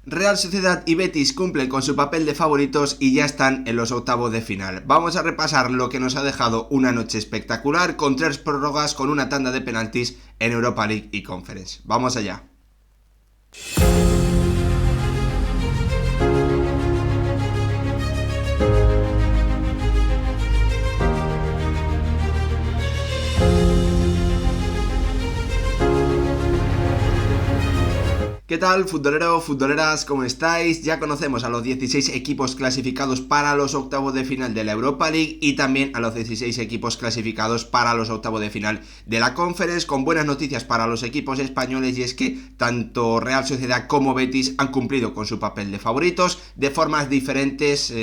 Real Sociedad y Betis cumplen con su papel de favoritos y ya están en los octavos de final. Vamos a repasar lo que nos ha dejado una noche espectacular con 3 prórrogas con una tanda de penaltis en Europa League y Conference. Vamos allá. ¿Qué tal, futbolero, futboleras? ¿Cómo estáis? Ya conocemos a los 16 equipos clasificados para los octavos de final de la Europa League y también a los 16 equipos clasificados para los octavos de final de la Conference, con buenas noticias para los equipos españoles, y es que tanto Real Sociedad como Betis han cumplido con su papel de favoritos de formas diferentes,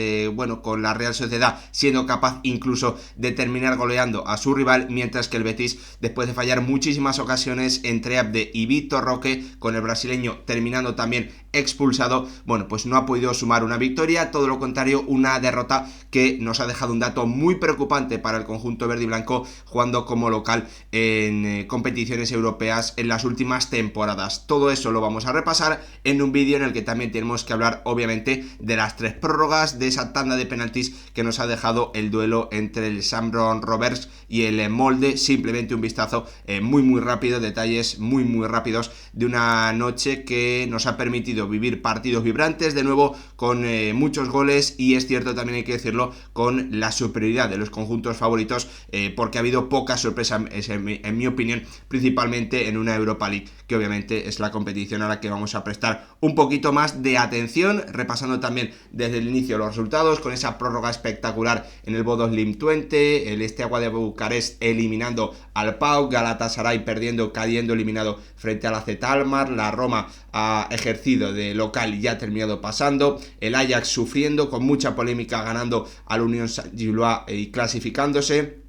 con la Real Sociedad siendo capaz incluso de terminar goleando a su rival, mientras que el Betis, después de fallar muchísimas ocasiones entre Abde y Vitor Roque, con el brasileño terminando también expulsado, pues no ha podido sumar una victoria, todo lo contrario, una derrota que nos ha dejado un dato muy preocupante para el conjunto verde y blanco jugando como local en competiciones europeas en las últimas temporadas. Todo eso lo vamos a repasar en un vídeo en el que también tenemos que hablar, obviamente, de las 3 prórrogas, de esa tanda de penaltis que nos ha dejado el duelo entre el Shamrock Rovers y el Molde. Simplemente un vistazo muy rápido, detalles muy rápidos de una noche que nos ha permitido vivir partidos vibrantes, de nuevo con muchos goles, y es cierto, también hay que decirlo, con la superioridad de los conjuntos favoritos, porque ha habido poca sorpresa, en mi opinión, principalmente en una Europa League, que obviamente es la competición a la que vamos a prestar un poquito más de atención, repasando también desde el inicio los resultados, con esa prórroga espectacular en el Bodos Lim Twente, el Steaua de Bucarest eliminando al PAOK, Galatasaray cayendo eliminado frente al AZ Alkmaar, la Roma ha ejercido de local y ha terminado pasando, el Ajax sufriendo con mucha polémica ganando al Unión Saint-Gilloise y clasificándose,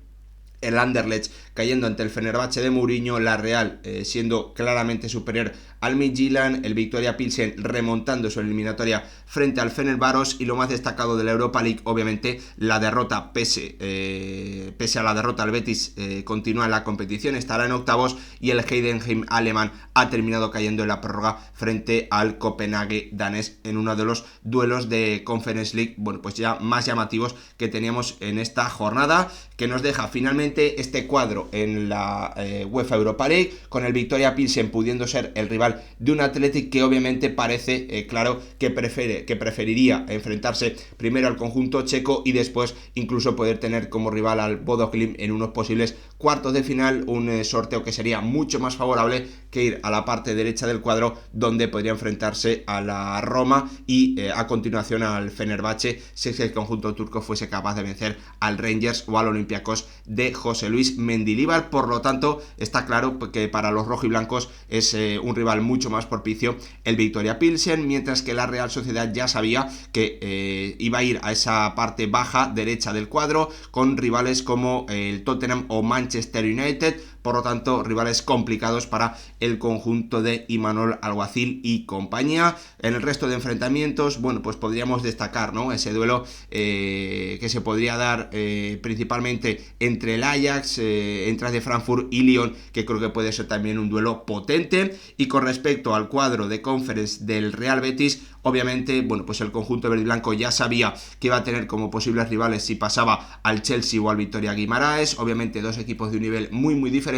el Anderlecht cayendo ante el Fenerbahce de Mourinho, la Real siendo claramente superior al Midtjylland, el Victoria Pilsen remontando su eliminatoria frente al Fenerbahce, y lo más destacado de la Europa League, obviamente, la derrota, pese a la derrota, el Betis continúa en la competición, estará en octavos, y el Heidenheim alemán ha terminado cayendo en la prórroga frente al Copenhague danés en uno de los duelos de Conference League, ya más llamativos que teníamos en esta jornada, que nos deja finalmente este cuadro en la UEFA Europa League, con el Victoria Pilsen pudiendo ser el rival de un Athletic que obviamente parece claro que preferiría enfrentarse primero al conjunto checo y después incluso poder tener como rival al Bodo Glimt en unos posibles cuartos de final, un sorteo que sería mucho más favorable que ir a la parte derecha del cuadro, donde podría enfrentarse a la Roma y a continuación al Fenerbahce, si es que el conjunto turco fuese capaz de vencer al Rangers o al Olympiacos de José Luis Mendilibar. Por lo tanto, está claro que para los rojiblancos es un rival mucho más propicio el Victoria Pilsen, mientras que la Real Sociedad ya sabía que iba a ir a esa parte baja derecha del cuadro con rivales como el Tottenham o Manchester United. Por lo tanto, rivales complicados para el conjunto de Imanol Alguacil y compañía. En el resto de enfrentamientos, podríamos destacar, ¿no?, ese duelo que se podría dar principalmente entre el Ajax, Eintracht de Frankfurt y Lyon, que creo que puede ser también un duelo potente. Y con respecto al cuadro de Conference del Real Betis, obviamente, el conjunto verde y blanco ya sabía que iba a tener como posibles rivales si pasaba al Chelsea o al Vitoria Guimaraes. Obviamente, dos equipos de un nivel muy diferente.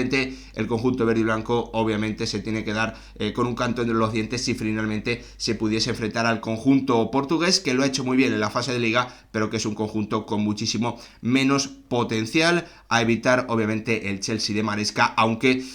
El conjunto verde y blanco obviamente se tiene que dar con un canto entre los dientes si finalmente se pudiese enfrentar al conjunto portugués, que lo ha hecho muy bien en la fase de liga, pero que es un conjunto con muchísimo menos potencial. A evitar, obviamente, el Chelsea de Maresca, aunque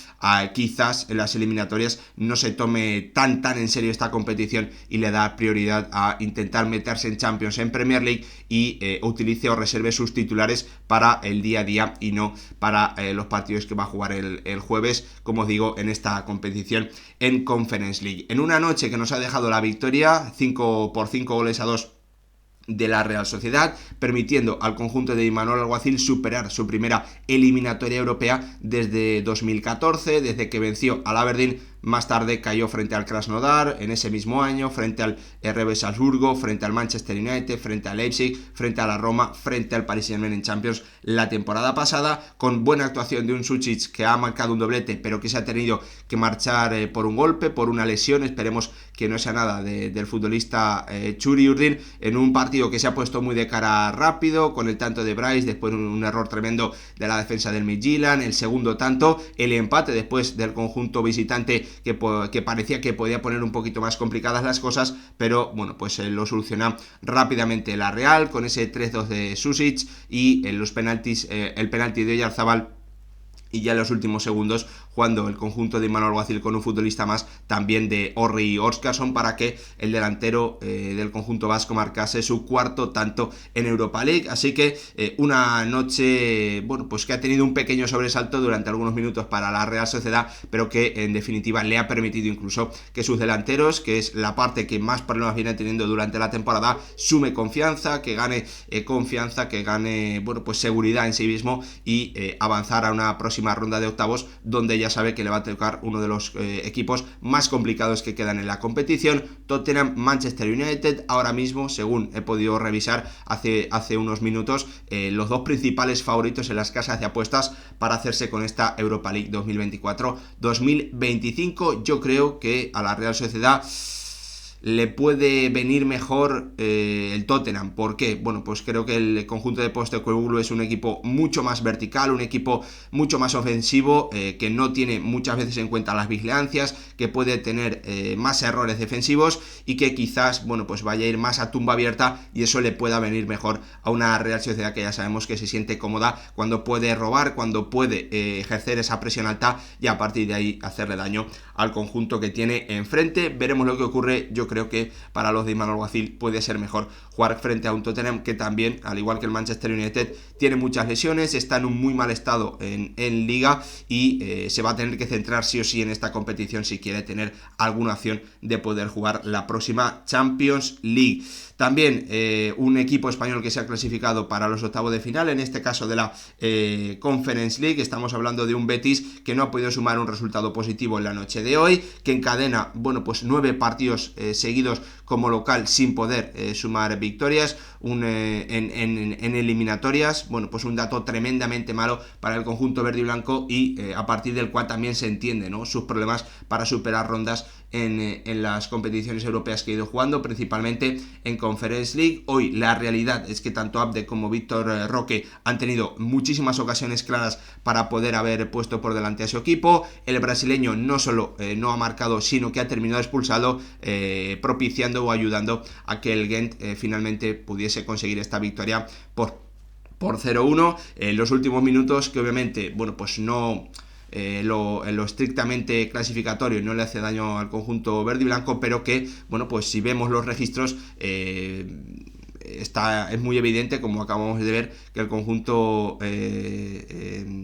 quizás en las eliminatorias no se tome tan en serio esta competición y le da prioridad a intentar meterse en Champions, en Premier League, y utilice o reserve sus titulares para el día a día y no para los partidos que va a jugar el jueves, como os digo, en esta competición en Conference League. En una noche que nos ha dejado la victoria 5-5 goles a 2 de la Real Sociedad, permitiendo al conjunto de Imanol Alguacil superar su primera eliminatoria europea desde 2014, desde que venció al Aberdeen más tarde cayó frente al Krasnodar en ese mismo año, frente al RB Salzburgo, frente al Manchester United, frente al Leipzig, frente a la Roma, frente al Paris Saint-Germain en Champions la temporada pasada, con buena actuación de un Sušić que ha marcado un doblete, pero que se ha tenido que marchar por un golpe, por una lesión. Esperemos que no sea nada del futbolista Txuri Urdin, en un partido que se ha puesto muy de cara rápido, con el tanto de Bryce, después un error tremendo de la defensa del Midtjylland, el segundo tanto, el empate después del conjunto visitante que parecía que podía poner un poquito más complicadas las cosas, pero bueno, pues lo soluciona rápidamente la Real con ese 3-2 de Sušić y en los penaltis, el penalti de Oyarzabal, y ya en los últimos segundos jugando el conjunto de Immanuel Alguacil con un futbolista más también de Orri Oskarsson para que el delantero del conjunto vasco marcase su cuarto tanto en Europa League. Así que una noche, bueno, pues que ha tenido un pequeño sobresalto durante algunos minutos para la Real Sociedad, pero que en definitiva le ha permitido incluso que sus delanteros, que es la parte que más problemas viene teniendo durante la temporada, sume confianza, que gane confianza, que gane, bueno, pues seguridad en sí mismo y avanzar a una próxima ronda de octavos, donde ya sabe que le va a tocar uno de los equipos más complicados que quedan en la competición. Tottenham, Manchester United, ahora mismo, según he podido revisar hace unos minutos, los dos principales favoritos en las casas de apuestas para hacerse con esta Europa League 2024-2025. Yo creo que a la Real Sociedad le puede venir mejor el Tottenham. ¿Por qué? Bueno, pues creo que el conjunto de Postecoglou es un equipo mucho más vertical, un equipo mucho más ofensivo, que no tiene muchas veces en cuenta las vigilancias, que puede tener más errores defensivos y que quizás, bueno, pues vaya a ir más a tumba abierta, y eso le pueda venir mejor a una Real Sociedad que ya sabemos que se siente cómoda cuando puede robar, cuando puede ejercer esa presión alta y a partir de ahí hacerle daño al conjunto que tiene enfrente. Veremos lo que ocurre. Yo creo que para los de Immanuel Alguacil puede ser mejor jugar frente a un Tottenham que también, al igual que el Manchester United, tiene muchas lesiones, está en un muy mal estado en Liga y se va a tener que centrar sí o sí en esta competición si quiere tener alguna opción de poder jugar la próxima Champions League. También un equipo español que se ha clasificado para los octavos de final, en este caso de la Conference League. Estamos hablando de un Betis que no ha podido sumar un resultado positivo en la noche de hoy, que encadena, bueno, pues 9 partidos seguidos como local sin poder sumar victorias en eliminatorias. Bueno, pues un dato tremendamente malo para el conjunto verde y blanco y a partir del cual también se entiende, ¿no?, sus problemas para superar rondas en las competiciones europeas que ha ido jugando, principalmente en Conference League. Hoy la realidad es que tanto Abde como Víctor Roque han tenido muchísimas ocasiones claras para poder haber puesto por delante a su equipo. El brasileño no solo no ha marcado, sino que ha terminado expulsado, propiciando o ayudando a que el Gent finalmente pudiese conseguir esta victoria por 0-1 en los últimos minutos, que obviamente, bueno, pues no... lo estrictamente clasificatorio no le hace daño al conjunto verde y blanco, pero que, bueno, pues si vemos los registros, es muy evidente, como acabamos de ver, que el conjunto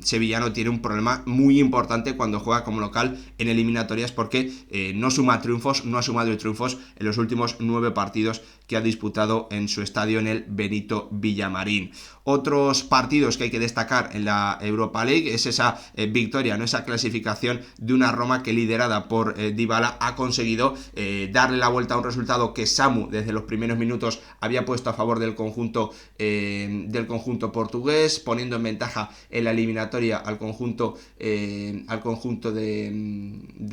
sevillano tiene un problema muy importante cuando juega como local en eliminatorias, porque no suma triunfos, no ha sumado triunfos en los últimos 9 partidos que ha disputado en su estadio en el Benito Villamarín. Otros partidos que hay que destacar en la Europa League es esa victoria, no esa clasificación de una Roma que, liderada por Dybala, ha conseguido darle la vuelta a un resultado que Samu desde los primeros minutos había puesto a favor del conjunto portugués, poniendo en ventaja en la eliminatoria al conjunto de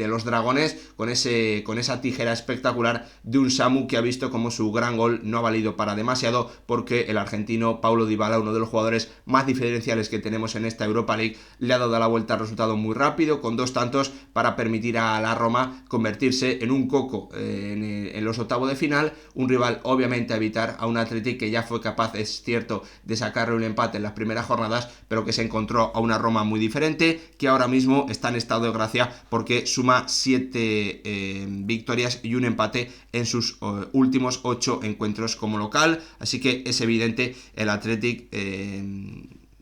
los dragones, con esa tijera espectacular de un Samu que ha visto como su gran gol no ha valido para demasiado, porque el argentino Paulo Dybala, uno de los jugadores más diferenciales que tenemos en esta Europa League, le ha dado la vuelta al resultado muy rápido, con 2 tantos para permitir a la Roma convertirse en un coco en los octavos de final, un rival obviamente a evitar, a un Athletic que ya fue capaz, es cierto, de sacarle un empate en las primeras jornadas, pero que se encontró a una Roma muy diferente, que ahora mismo está en estado de gracia porque suma 7 victorias y un empate en sus últimos 8 encuentros como local. Así que es evidente, el Athletic,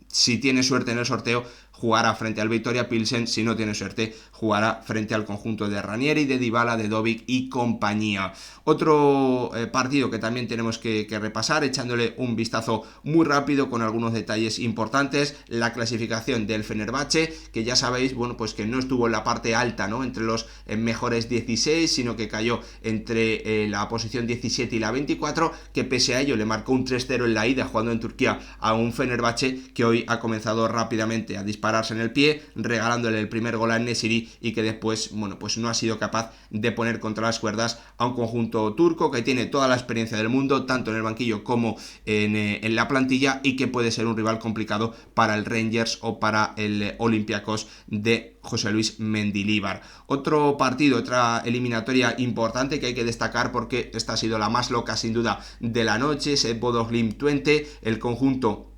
si tiene suerte en el sorteo, jugará frente al Viktoria Pilsen, si no tiene suerte jugará frente al conjunto de Ranieri, de Dybala, de Dovic y compañía. Otro partido que también tenemos que repasar, echándole un vistazo muy rápido con algunos detalles importantes, la clasificación del Fenerbahce, que ya sabéis, bueno, pues que no estuvo en la parte alta, ¿no?, entre los mejores 16, sino que cayó entre la posición 17 y la 24, que pese a ello le marcó un 3-0 en la ida jugando en Turquía a un Fenerbahce que hoy ha comenzado rápidamente a dispararse en el pie, regalándole el primer gol a Nesiri y que después, bueno, pues no ha sido capaz de poner contra las cuerdas a un conjunto turco que tiene toda la experiencia del mundo, tanto en el banquillo como en la plantilla, y que puede ser un rival complicado para el Rangers o para el Olympiacos de José Luis Mendilibar. Otro partido, otra eliminatoria importante que hay que destacar porque esta ha sido la más loca sin duda de la noche, es el Bodo Glimt Twente, el conjunto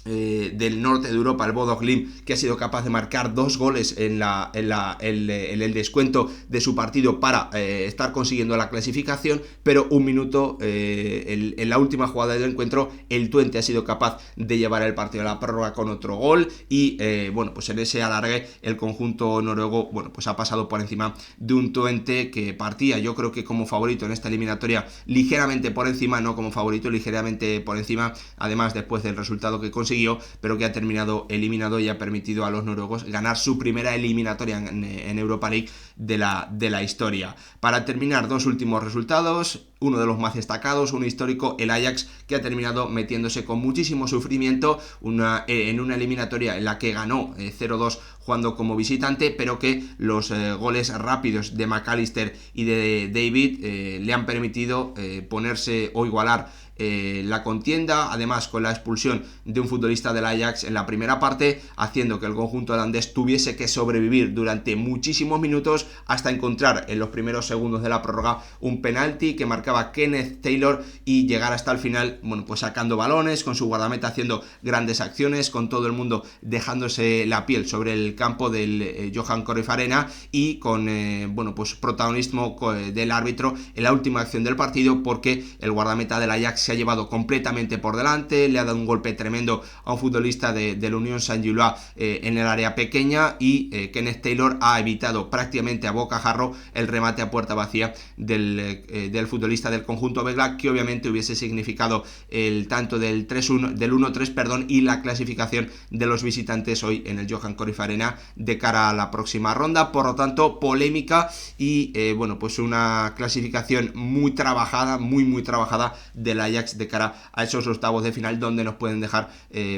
del norte de Europa, el Bodo Glimt, que ha sido capaz de marcar 2 goles en el descuento de su partido para estar consiguiendo la clasificación, pero un minuto en la última jugada del encuentro el Twente ha sido capaz de llevar el partido a la prórroga con otro gol y bueno, pues en ese alargue el conjunto noruego, bueno, pues ha pasado por encima de un Twente que partía, yo creo que como favorito en esta eliminatoria, ligeramente por encima, no como favorito, ligeramente por encima, además después del resultado que consiguió, pero que ha terminado eliminado y ha permitido a los noruegos ganar su primera eliminatoria en Europa League de la historia. Para terminar, 2 últimos resultados, uno de los más destacados, un histórico, el Ajax, que ha terminado metiéndose con muchísimo sufrimiento en una eliminatoria en la que ganó 0-2 jugando como visitante, pero que los goles rápidos de McAllister y de David le han permitido ponerse o igualar la contienda, además con la expulsión de un futbolista del Ajax en la primera parte, haciendo que el conjunto holandés tuviese que sobrevivir durante muchísimos minutos hasta encontrar en los primeros segundos de la prórroga un penalti que marcaba Kenneth Taylor y llegar hasta el final, bueno, pues sacando balones, con su guardameta haciendo grandes acciones, con todo el mundo dejándose la piel sobre el campo del Johan Cruyff Arena y con bueno, pues protagonismo del árbitro en la última acción del partido, porque el guardameta del Ajax se ha llevado completamente por delante, le ha dado un golpe tremendo a un futbolista del Unión Saint-Gilloise en el área pequeña y Kenneth Taylor ha evitado prácticamente a bocajarro el remate a puerta vacía del futbolista del conjunto belga, que obviamente hubiese significado el tanto del 3-1, del 1-3, perdón, y la clasificación de los visitantes hoy en el Johan Cruyff Arena de cara a la próxima ronda. Por lo tanto, polémica y bueno, pues una clasificación muy trabajada, muy trabajada del Ajax de cara a esos octavos de final, donde nos pueden dejar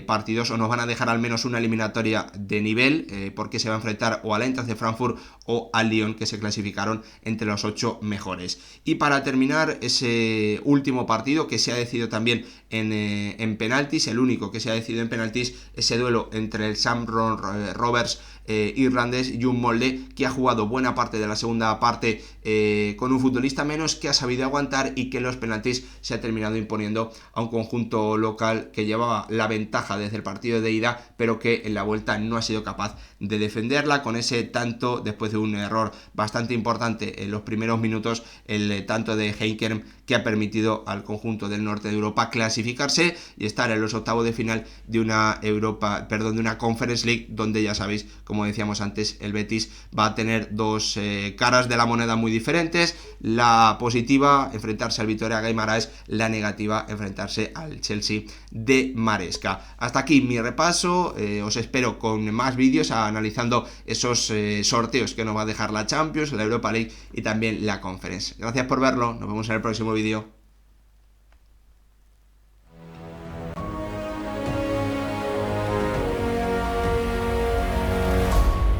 partidos, o nos van a dejar al menos una eliminatoria de nivel, porque se va a enfrentar o al Eintracht de Frankfurt o al Lyon, que se clasificaron entre los 8 mejores. Y para terminar, ese último partido que se ha decidido también en penaltis, el único que se ha decidido en penaltis, ese duelo entre el Shamrock Rovers irlandés y un Molde, que ha jugado buena parte de la segunda parte con un futbolista menos, que ha sabido aguantar y que en los penaltis se ha terminado imponiendo a un conjunto local que llevaba la ventaja desde el partido de ida, pero que en la vuelta no ha sido capaz de defenderla, con ese tanto, después de un error bastante importante en los primeros minutos, el tanto de Heinkern, que ha permitido al conjunto del norte de Europa clasificarse y estar en los octavos de final de una Conference League, donde ya sabéis, como decíamos antes, el Betis va a tener 2 caras de la moneda muy diferentes: la positiva, enfrentarse al Vitoria Guimaraes; la negativa, enfrentarse al Chelsea de Maresca. Hasta aquí mi repaso, os espero con más vídeos analizando esos sorteos que nos va a dejar la Champions, la Europa League y también la Conference. Gracias por verlo, nos vemos en el próximo vídeo.